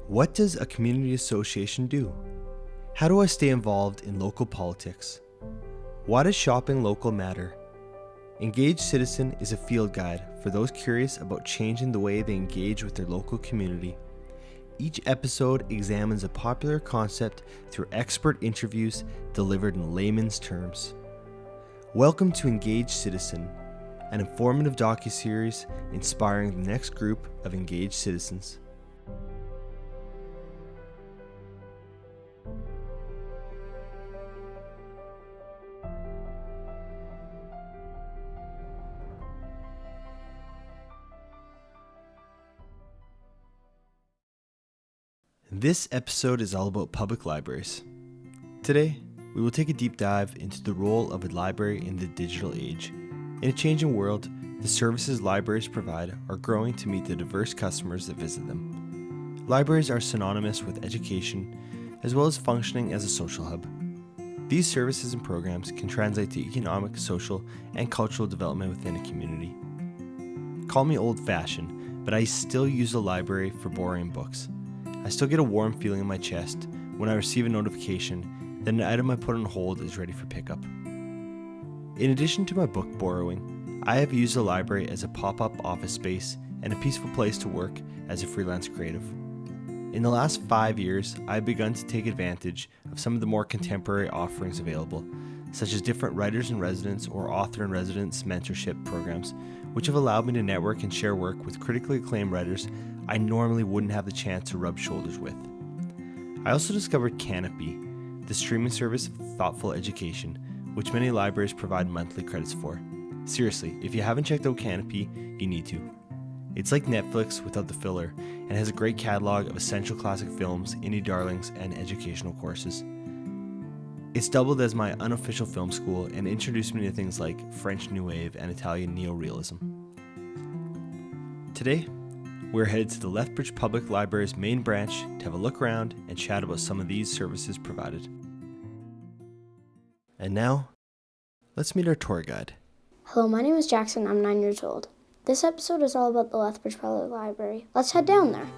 What does a community association do? How do I stay involved in local politics? Why does shopping local matter? Engaged Citizen is a field guide for those curious about changing the way they engage with their local community. Each episode examines a popular concept through expert interviews delivered in layman's terms. Welcome to Engaged Citizen, an informative docuseries inspiring the next group of engaged citizens. This episode is all about public libraries. Today, we will take a deep dive into the role of a library in the digital age. In a changing world, the services libraries provide are growing to meet the diverse customers that visit them. Libraries are synonymous with education, as well as functioning as a social hub. These services and programs can translate to economic, social, and cultural development within a community. Call me old-fashioned, but I still use a library for borrowing books. I still get a warm feeling in my chest when I receive a notification that an item I put on hold is ready for pickup. In addition to my book borrowing, I have used the library as a pop-up office space and a peaceful place to work as a freelance creative. In the last 5 years, I have begun to take advantage of some of the more contemporary offerings available, such as different writers-in-residence or author-in-residence mentorship programs, which have allowed me to network and share work with critically acclaimed writers I normally wouldn't have the chance to rub shoulders with. I also discovered Canopy, the streaming service of thoughtful education, which many libraries provide monthly credits for. Seriously, if you haven't checked out Canopy, you need to. It's like Netflix without the filler, and has a great catalog of essential classic films, indie darlings, and educational courses. It's doubled as my unofficial film school and introduced me to things like French New Wave and Italian neorealism. Today, we're headed to the Lethbridge Public Library's main branch to have a look around and chat about some of these services provided. And now, let's meet our tour guide. Hello, my name is Jackson. I'm 9 years old. This episode is all about the Lethbridge Public Library. Let's head down there.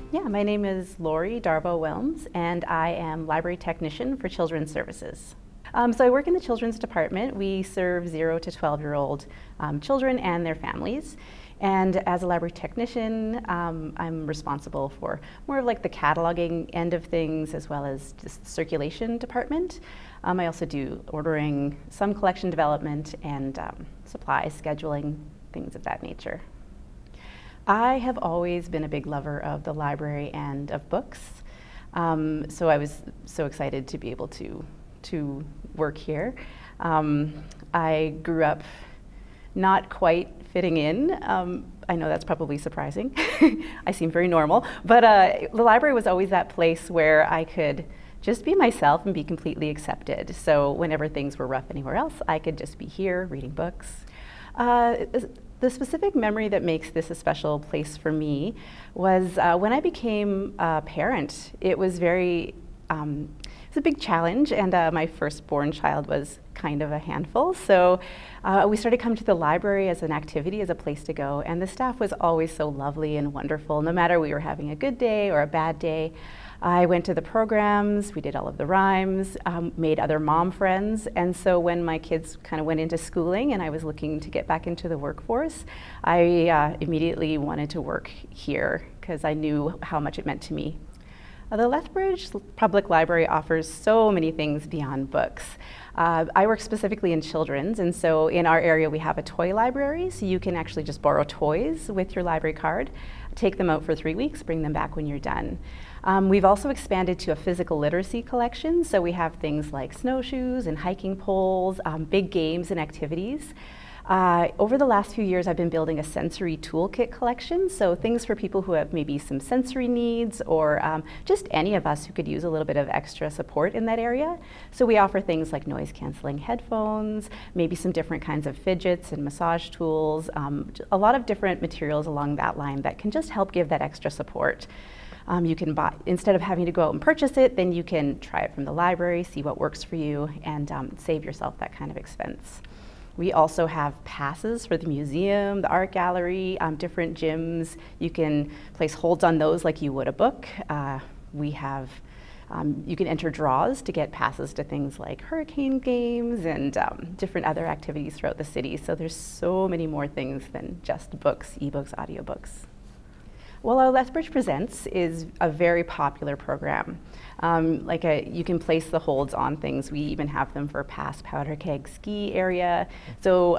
Yeah, my name is Lori Darbo-Wilms, and I am library technician for Children's Services. So I work in the children's department. We serve 0 to 12-year-old children and their families. And as a library technician, I'm responsible for more of like the cataloging end of things, as well as just the circulation department. I also do ordering, some collection development, and supplies, scheduling, things of that nature. I have always been a big lover of the library and of books, so I was so excited to be able to work here. I grew up not quite fitting in. I know that's probably surprising. I seem very normal, but the library was always that place where I could just be myself and be completely accepted. So whenever things were rough anywhere else, I could just be here reading books. The specific memory that makes this a special place for me was when I became a parent. It was a big challenge, and my firstborn child was kind of a handful. So we started coming to the library as an activity, as a place to go, and the staff was always so lovely and wonderful. No matter we were having a good day or a bad day, I went to the programs, we did all of the rhymes, made other mom friends, and so when my kids kind of went into schooling and I was looking to get back into the workforce, I immediately wanted to work here because I knew how much it meant to me. The Lethbridge Public Library offers so many things beyond books. I work specifically in children's, and so in our area we have a toy library, so you can actually just borrow toys with your library card, take them out for 3 weeks, bring them back when you're done. We've also expanded to a physical literacy collection, so we have things like snowshoes and hiking poles, big games and activities. Over the last few years, I've been building a sensory toolkit collection, so things for people who have maybe some sensory needs or just any of us who could use a little bit of extra support in that area. So we offer things like noise-canceling headphones, maybe some different kinds of fidgets and massage tools, a lot of different materials along that line that can just help give that extra support. You can buy, instead of having to go out and purchase it, then you can try it from the library, see what works for you, and save yourself that kind of expense. We also have passes for the museum, the art gallery, different gyms. You can place holds on those like you would a book. We have, you can enter draws to get passes to things like hurricane games and different other activities throughout the city. So there's so many more things than just books, ebooks, audiobooks. Well, our Lethbridge Presents is a very popular program. You can place the holds on things. We even have them for past Powder Keg ski area. So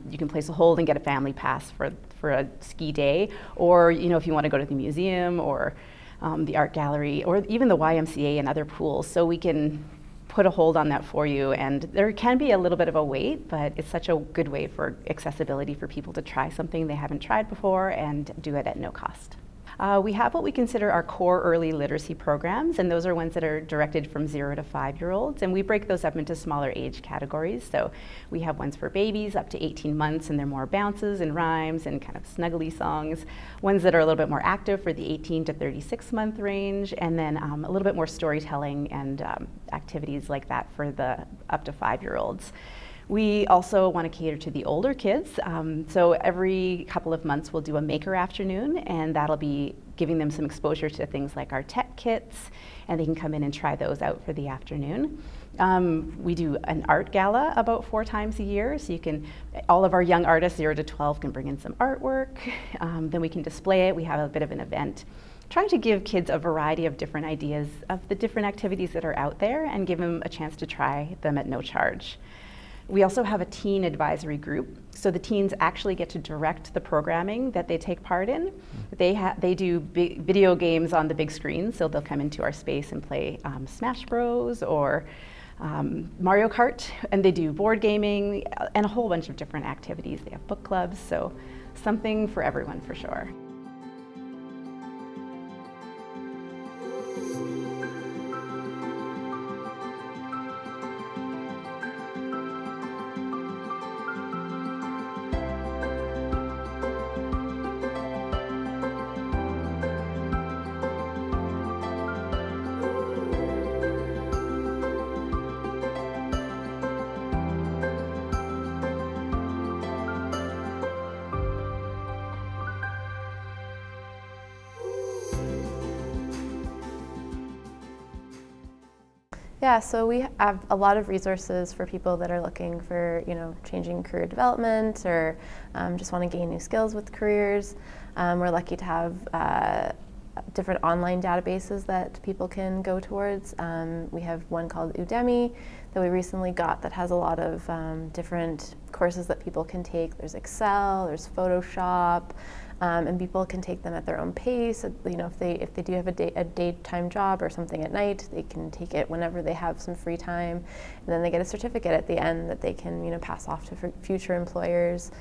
you can place a hold and get a family pass for a ski day. Or if you want to go to the museum or the art gallery or even the YMCA and other pools. So we can put a hold on that for you. And there can be a little bit of a wait, but it's such a good way for accessibility for people to try something they haven't tried before and do it at no cost. We have what we consider our core early literacy programs, and those are ones that are directed from 0 to 5-year-olds, and we break those up into smaller age categories. So we have ones for babies up to 18 months, and they're more bounces and rhymes and kind of snuggly songs. Ones that are a little bit more active for the 18 to 36-month range, and then a little bit more storytelling and activities like that for the up to 5-year-olds. We also want to cater to the older kids, so every couple of months we'll do a maker afternoon, and that'll be giving them some exposure to things like our tech kits, and they can come in and try those out for the afternoon. We do an art gala about 4 times a year, so all of our young artists 0 to 12 can bring in some artwork, then we can display it. We have a bit of an event trying to give kids a variety of different ideas of the different activities that are out there and give them a chance to try them at no charge. We also have a teen advisory group, so the teens actually get to direct the programming that they take part in. They do video games on the big screen, so they'll come into our space and play Smash Bros. Or Mario Kart, and they do board gaming and a whole bunch of different activities. They have book clubs, so something for everyone for sure. Yeah, so we have a lot of resources for people that are looking for, changing career development or just want to gain new skills with careers. We're lucky to have different online databases that people can go towards. We have one called Udemy that we recently got that has a lot of different courses that people can take. There's Excel, there's Photoshop, and people can take them at their own pace. If they do have a daytime job or something at night, they can take it whenever they have some free time, and then they get a certificate at the end that they can pass off to future employers.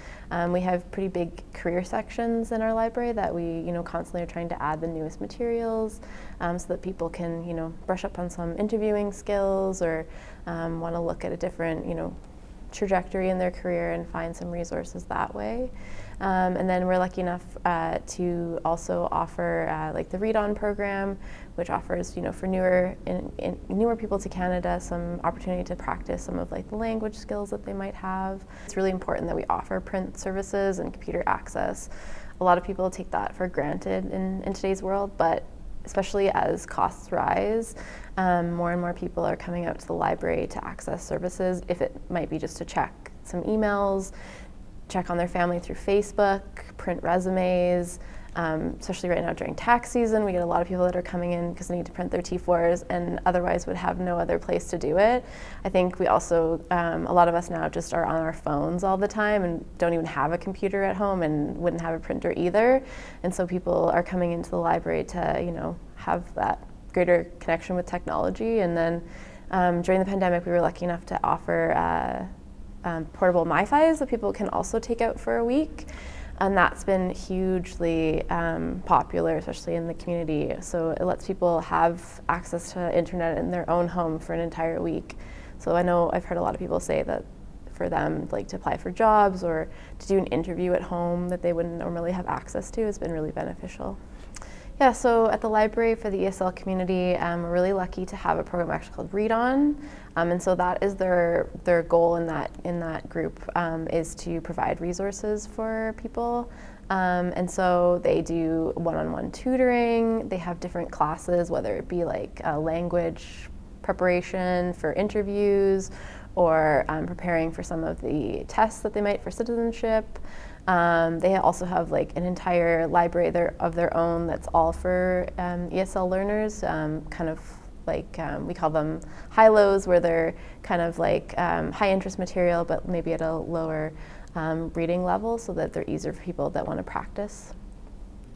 We have pretty big career sections in our library that we constantly are trying to add the newest materials, so that people can brush up on some interviewing skills or want to look at a different trajectory in their career and find some resources that way. And then we're lucky enough to also offer like the Read On program, which offers for newer people to Canada some opportunity to practice some of like the language skills that they might have. It's really important that we offer print services and computer access. A lot of people take that for granted in today's world, but especially as costs rise, more and more people are coming out to the library to access services, if it might be just to check some emails, check on their family through Facebook, print resumes. Especially right now during tax season, we get a lot of people that are coming in because they need to print their T4s and otherwise would have no other place to do it. I think we also, a lot of us now just are on our phones all the time and don't even have a computer at home and wouldn't have a printer either. And so people are coming into the library to, have that greater connection with technology. And then during the pandemic, we were lucky enough to offer portable MiFis that people can also take out for a week. And that's been hugely popular, especially in the community. So it lets people have access to internet in their own home for an entire week. So I know I've heard a lot of people say that for them, like to apply for jobs or to do an interview at home that they wouldn't normally have access to has been really beneficial. Yeah, so at the library for the ESL community, we're really lucky to have a program actually called Read On, and so that is their goal in that group is to provide resources for people, and so they do one-on-one tutoring. They have different classes, whether it be like language preparation for interviews or preparing for some of the tests that they might for citizenship. They also have like an entire library of their own that's all for ESL learners, kind of like we call them high-lows, where they're kind of like high interest material but maybe at a lower reading level so that they're easier for people that want to practice.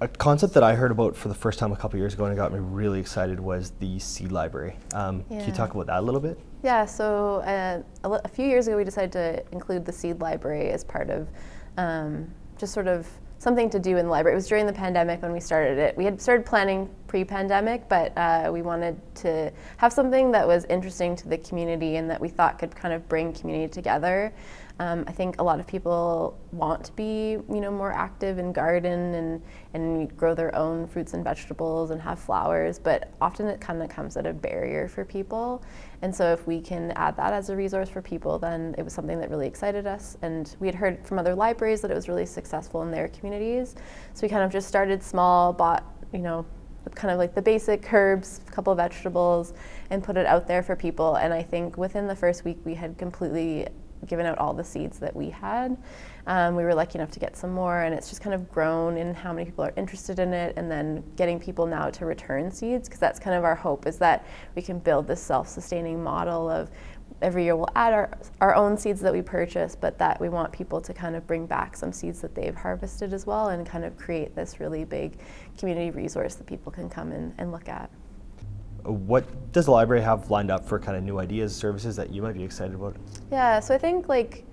A concept that I heard about for the first time a couple years ago and it got me really excited was the seed library. Can you talk about that a little bit? Yeah, so a few years ago we decided to include the seed library as part of just sort of something to do in the library. It was during the pandemic when we started it. We had started planning pre-pandemic, but we wanted to have something that was interesting to the community and that we thought could kind of bring community together. I think a lot of people want to be, more active and garden and grow their own fruits and vegetables and have flowers, but often it kind of comes at a barrier for people. And so if we can add that as a resource for people, then it was something that really excited us. And we had heard from other libraries that it was really successful in their communities. So we kind of just started small, bought, kind of like the basic herbs, a couple of vegetables, and put it out there for people. And I think within the first week we had completely given out all the seeds that we had. We were lucky enough to get some more, and it's just kind of grown in how many people are interested in it, and then getting people now to return seeds, because that's kind of our hope, is that we can build this self-sustaining model of every year we'll add our own seeds that we purchase, but that we want people to kind of bring back some seeds that they've harvested as well and kind of create this really big community resource that people can come in and look at. What does the library have lined up for kind of new ideas, services that you might be excited about? Yeah, so I think like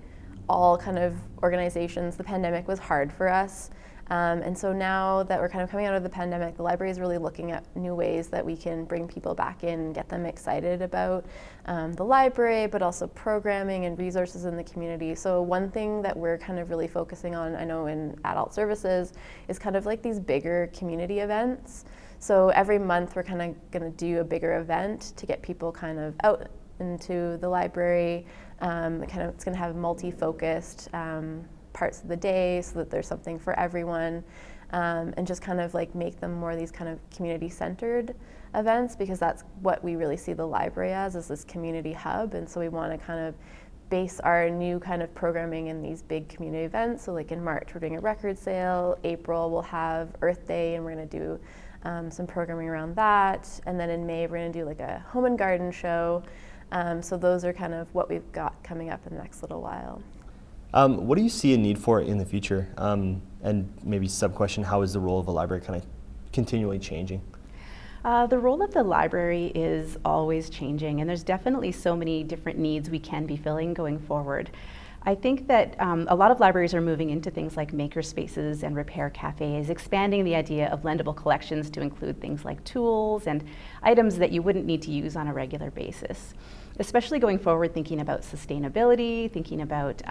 all kind of organizations, the pandemic was hard for us. And so now that we're kind of coming out of the pandemic, the library is really looking at new ways that we can bring people back in and get them excited about the library, but also programming and resources in the community. So one thing that we're kind of really focusing on, I know in adult services, is kind of like these bigger community events. So every month we're kind of going to do a bigger event to get people kind of out into the library. It's going to have multi-focused parts of the day so that there's something for everyone, and just kind of like make them more these kind of community-centered events, because that's what we really see the library as, is this community hub. And so we want to kind of base our new kind of programming in these big community events. So like in March we're doing a record sale, April we'll have Earth Day and we're going to do some programming around that, and then in May we're going to do like a home and garden show. So those are kind of what we've got coming up in the next little while. What do you see a need for in the future? And maybe sub-question, how is the role of a library kind of continually changing? The role of the library is always changing, and there's definitely so many different needs we can be filling going forward. I think that a lot of libraries are moving into things like maker spaces and repair cafes, expanding the idea of lendable collections to include things like tools and items that you wouldn't need to use on a regular basis. Especially going forward, thinking about sustainability, thinking about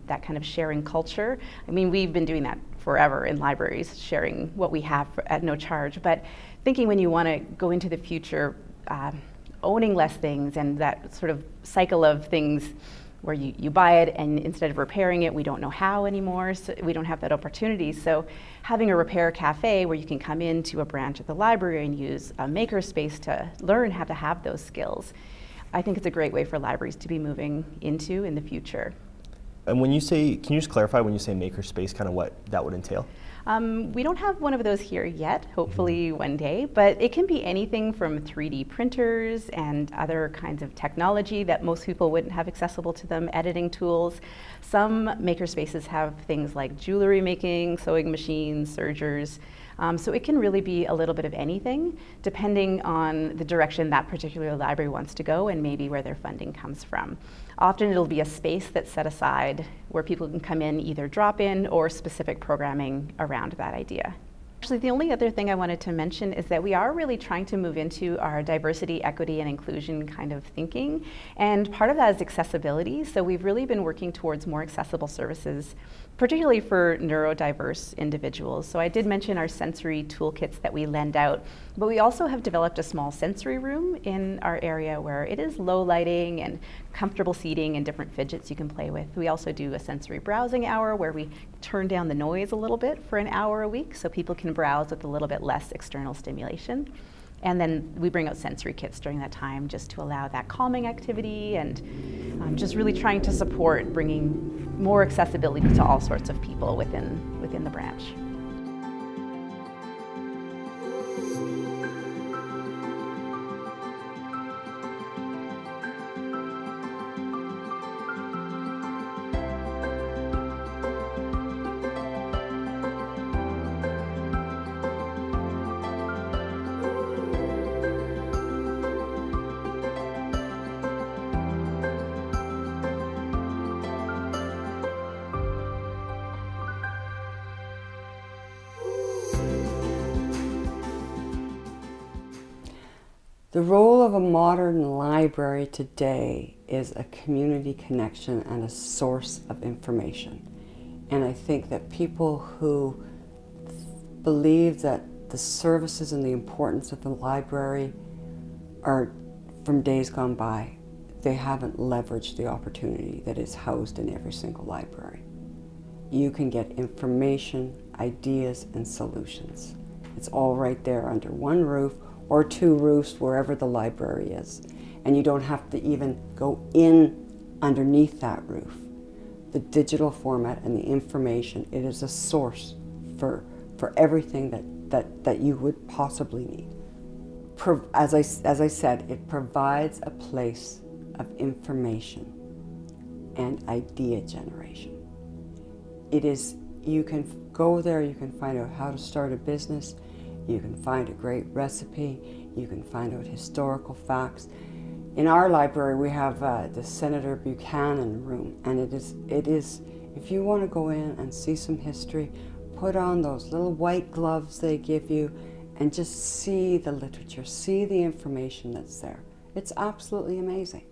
that kind of sharing culture. I mean, we've been doing that forever in libraries, sharing what we have at no charge, but thinking when you want to go into the future, owning less things and that sort of cycle of things where you buy it and instead of repairing it, we don't know how anymore, so we don't have that opportunity. So having a repair cafe where you can come into a branch of the library and use a maker space to learn how to have those skills, I think it's a great way for libraries to be moving into in the future. And when you say, can you just clarify when you say makerspace, kind of what that would entail? We don't have one of those here yet, hopefully one day, but it can be anything from 3D printers and other kinds of technology that most people wouldn't have accessible to them, editing tools. Some makerspaces have things like jewelry making, sewing machines, sergers. So it can really be a little bit of anything, depending on the direction that particular library wants to go and maybe where their funding comes from. Often it'll be a space that's set aside where people can come in, either drop in or specific programming around that idea. Actually, the only other thing I wanted to mention is that we are really trying to move into our diversity, equity, and inclusion kind of thinking. And part of that is accessibility. So we've really been working towards more accessible services, particularly for neurodiverse individuals. So I did mention our sensory toolkits that we lend out, but we also have developed a small sensory room in our area where it is low lighting and comfortable seating and different fidgets you can play with. We also do a sensory browsing hour where we turn down the noise a little bit for an hour a week so people can browse with a little bit less external stimulation. And then we bring out sensory kits during that time just to allow that calming activity and just really trying to support bringing more accessibility to all sorts of people within the branch. The role of a modern library today is a community connection and a source of information. And I think that people who believe that the services and the importance of the library are from days gone by, they haven't leveraged the opportunity that is housed in every single library. You can get information, ideas, and solutions. It's all right there under one roof, or two roofs, wherever the library is. And you don't have to even go in underneath that roof. The digital format and the information, it is a source for everything that you would possibly need. As I said, it provides a place of information and idea generation. It is, you can go there, you can find out how to start a business, you can find a great recipe, you can find out historical facts. In our library we have the Senator Buchanan room, and it is, if you want to go in and see some history, put on those little white gloves they give you and just see the literature, see the information that's there. It's absolutely amazing.